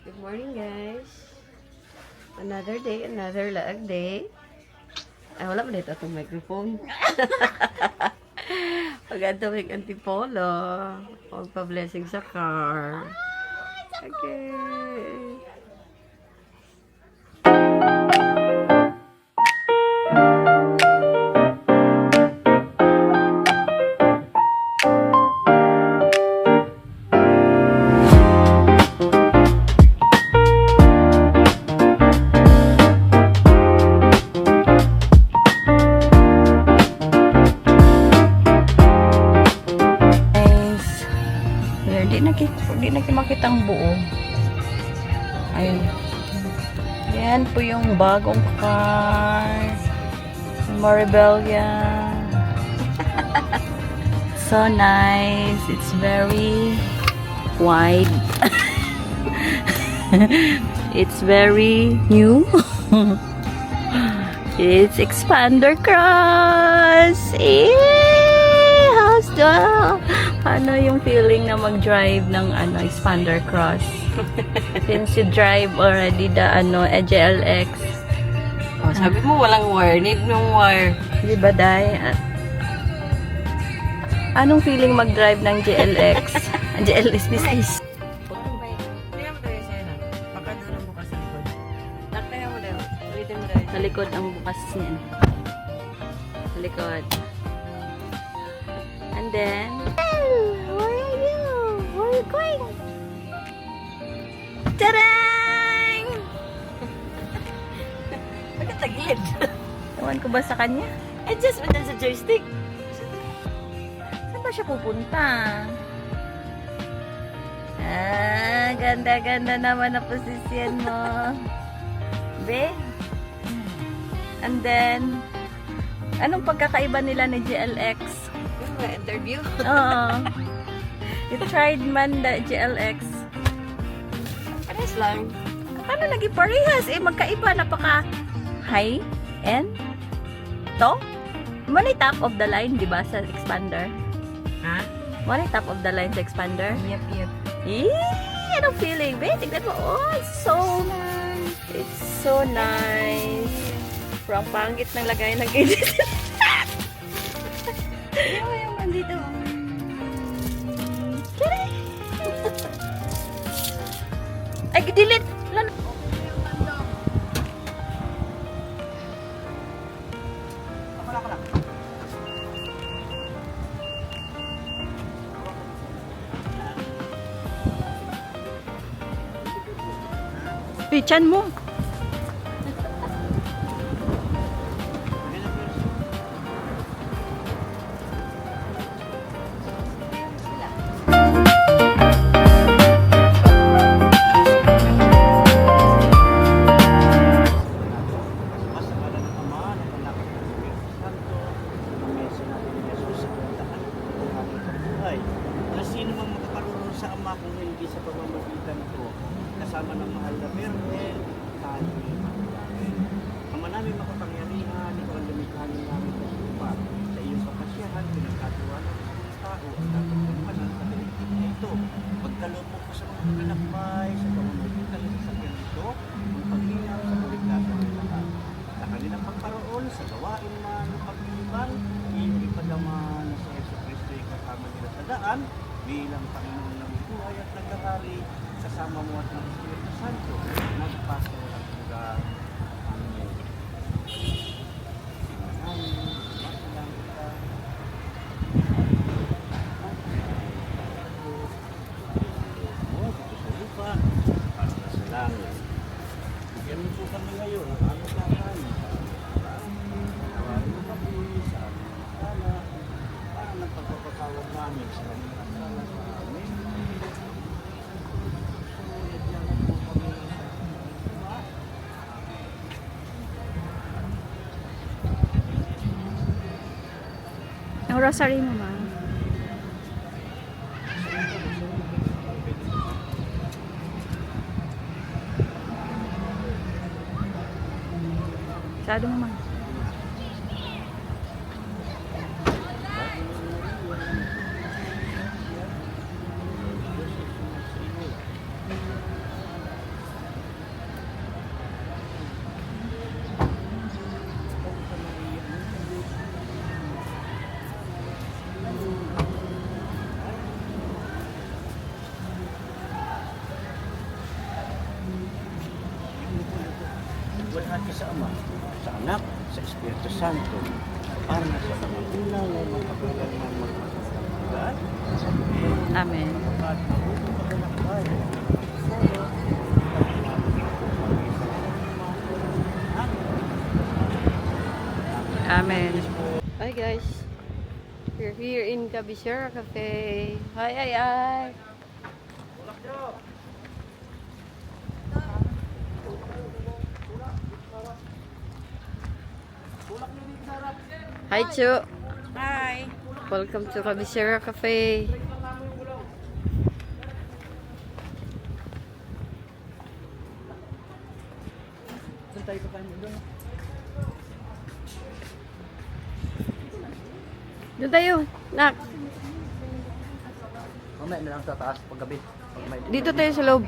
Good morning, guys. Another day, another lag day. Ay, wala man dito itong microphone. Pag-adawig antipolo. Magpa-blessing sa car. Okay. Hindi na makita ang buo. Ayun. Yan po yung bagong car. Maribellia. So nice. It's very wide. It's very new. It's Expander Cross. How's the... Ano yung feeling na mag-drive ng Expander Cross? Since you drive already the GLX. Oh, sabi mo walang wire, need ng wire. Di ba, Day? Anong feeling mag-drive ng GLX? Ang GLX besides. Tingnan mo tayo siya na. Baka doon ang bukas sa likod. Naktayan mo daw. Ulitin mo tayo. Sa likod ang bukas niyan. Sa likod. And then, where are you? Where are you going? Tarang! Bakit tagilid? Ewan ko ba sa kanya? Adjustment lang sa joystick. Saan ba siya pupunta? Ganda-ganda naman na posisyon mo. Be? And then, anong pagkakaiba nila ni GLX? Yung mga interview. Oo. You tried man the GLX. Pares lang. Paano naging parehas? Magkaiba. Napaka high end. To? Money top of the line, di ba, sa Expander? Ha? Money top of the line sa Expander? Yep. Anong feeling, be? Tignan mo. Oh, it's so nice. It's so nice. From panggit ng lagay ng edit. Yung nandito. Ay, delete. Pichan mo. Sino mang makaparunong sa Ama kung hindi sa pamamagitan ko, kasama ng mahal na Birhen, tayo ay Ama namin makapangyarihan, ikaw ang damikhanin namin sa lupa. Sa iyong kapasyahan, pinagkatiwanan sa mga tao at natutulungan sa kaligid na ito. Pagkalupok ko sa mga kakalakbay, sa pamamagitan ng sasakyan ito, ang pag-inam sa kaligtasan ng lahat. Sa kanilang pagparoon, sa gawain man o pag-ibang, iyong ipadaman sa Yesu Cristo ay kasama nila sa daan, bilang Panginoon ng buhay at naghahari, kasama mo at ng Espiritu Santo, magpasa walang hanggan. Amen. Amen. Masalang kita. Oh, dito sa lupa, para sa langit. Bigyan mo po kami ngayon ang aming kakain. Tawarin mo kami sa aming sala, para nagpagpapatawad namin sa mga kasala sa amin. Ang rosary mo, ma. Sado mo, ma. natin sa Ama, sa Anak, sa Espiritu Santo, para na sa mga ulang ay magpapagod ng magpapagod. Amen. At mabuting paglalakbay. Amen. Hi guys. We're here in Cabisera Cafe. Hi, hi, hi. Hi, Chu. Hi! Welcome to Cabisera Cafe. Doon tayo kakain mo doon. Doon tayo, nak. Mamaya na lang sa taas paggabi. Dito tayo sa loob.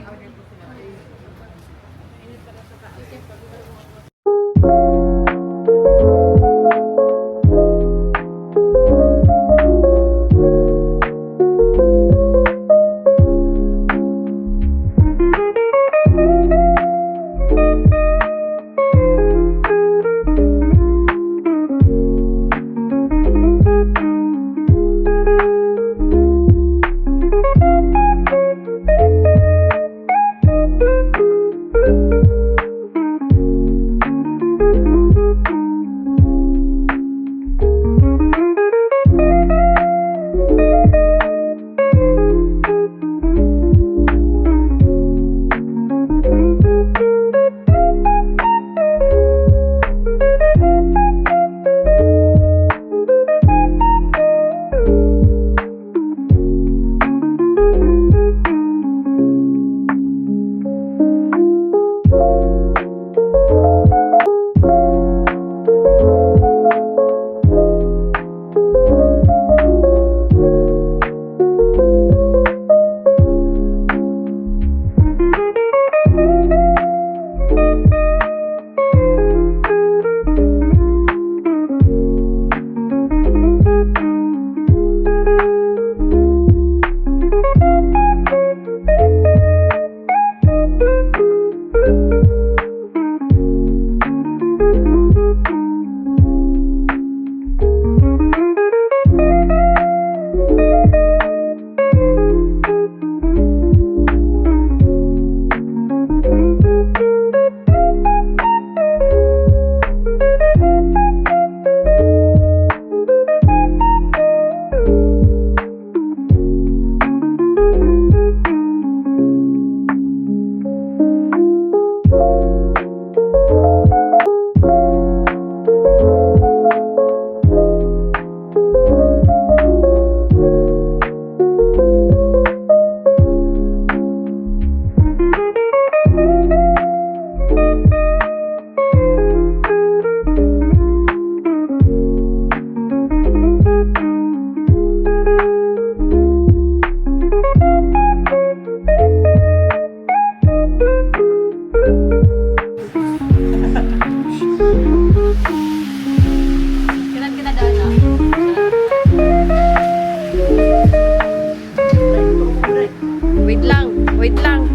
Wait lang.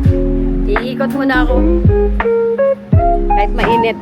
Iikot muna ako. Kahit mainit.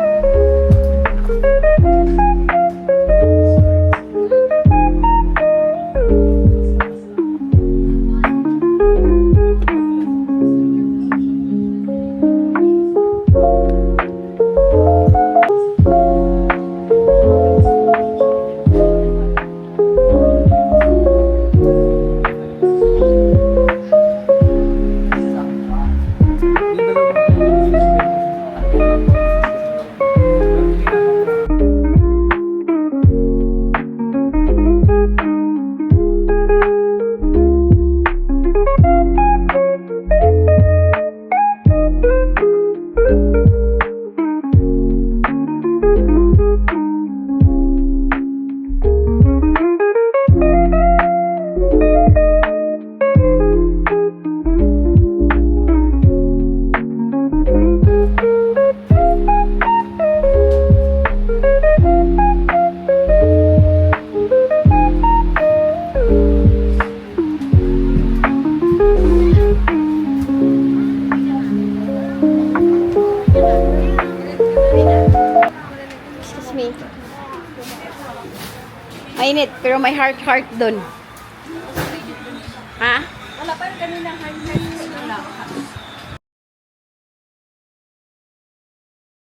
Mainit, pero may heart-heart dun. Ha? Wala pa rin kanina. Hard